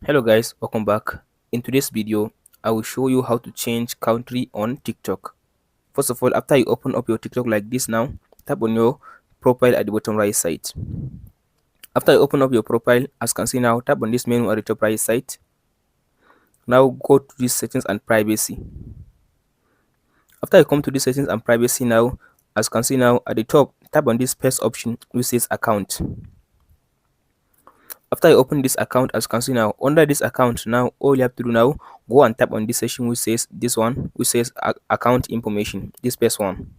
Hello guys, welcome back. In today's video, I will show you how to change country on TikTok. First of all, after you open up your TikTok like this now, tap on your profile at the bottom right side. After you open up your profile, as you can see now, tap on this menu at the top right side. Now go to this settings and privacy. After you come to this settings and privacy now, as you can see now at the top, tap on this first option which says account. After you open this account, as you can see now, under this account now, all you have to do now, go and tap on this section which says this one, which says account information, this first one.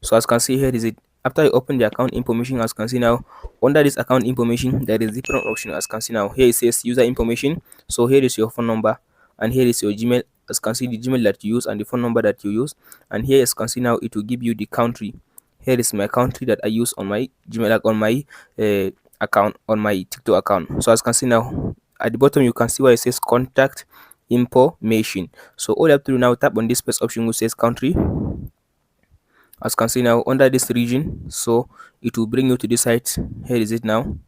So as you can see, here is it. After you open the account information, as you can see now, under this account information, there is different option. As you can see now, here it says user information. So here is your phone number, and here is your Gmail. As you can see, the Gmail that you use and the phone number that you use. And here, as you can see now, it will give you the country. Here is my country that I use on my Gmail, like on my account, on my TikTok account. So as you can see now, at the bottom you can see where it says contact information. So all you have to do now, tap on this first option which says country. As you can see now, under this region, so it will bring you to this site. Here is it now.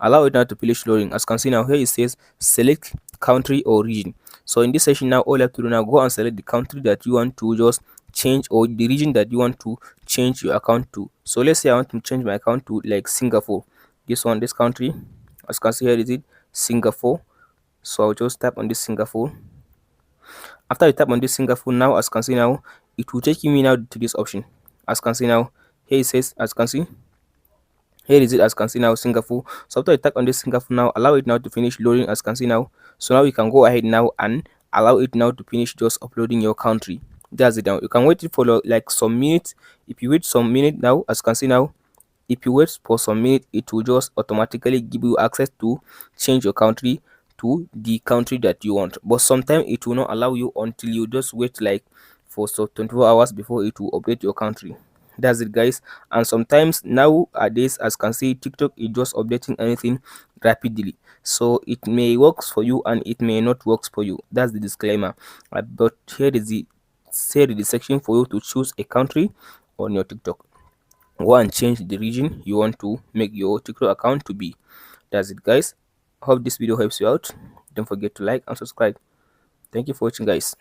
Allow it now to finish loading. As you can see now, here it says select country or region. So in this section now, all you have to do now, go and select the country that you want to just change, or the region that you want to change your account to. So let's say I want to change my account to like Singapore. This one, this country. As you can see, here is it, Singapore. So I'll just tap on this Singapore. After you tap on this Singapore now, as you can see now, it will take me now to this option. As you can see now, here it says, as you can see, here is it, as you can see now, Singapore. So after you tap on this Singapore now, allow it now to finish loading, as you can see now. So now you can go ahead now and allow it now to finish just uploading your country. That's it now. You can wait for like some minutes. If you wait some minute now, as you can see now, if you wait for some minute, it will just automatically give you access to change your country to the country that you want. But sometimes it will not allow you until you just wait like for 24 hours before it will update your country. That's it guys. And sometimes nowadays, as you can see, TikTok is just updating anything rapidly, so it may works for you and it may not works for you. That's the disclaimer. But here is the section for you to choose a country on your TikTok. Go and change the region you want to make your TikTok account to be. That's it guys. Hope this video helps you out. Don't forget to like and subscribe. Thank you for watching guys.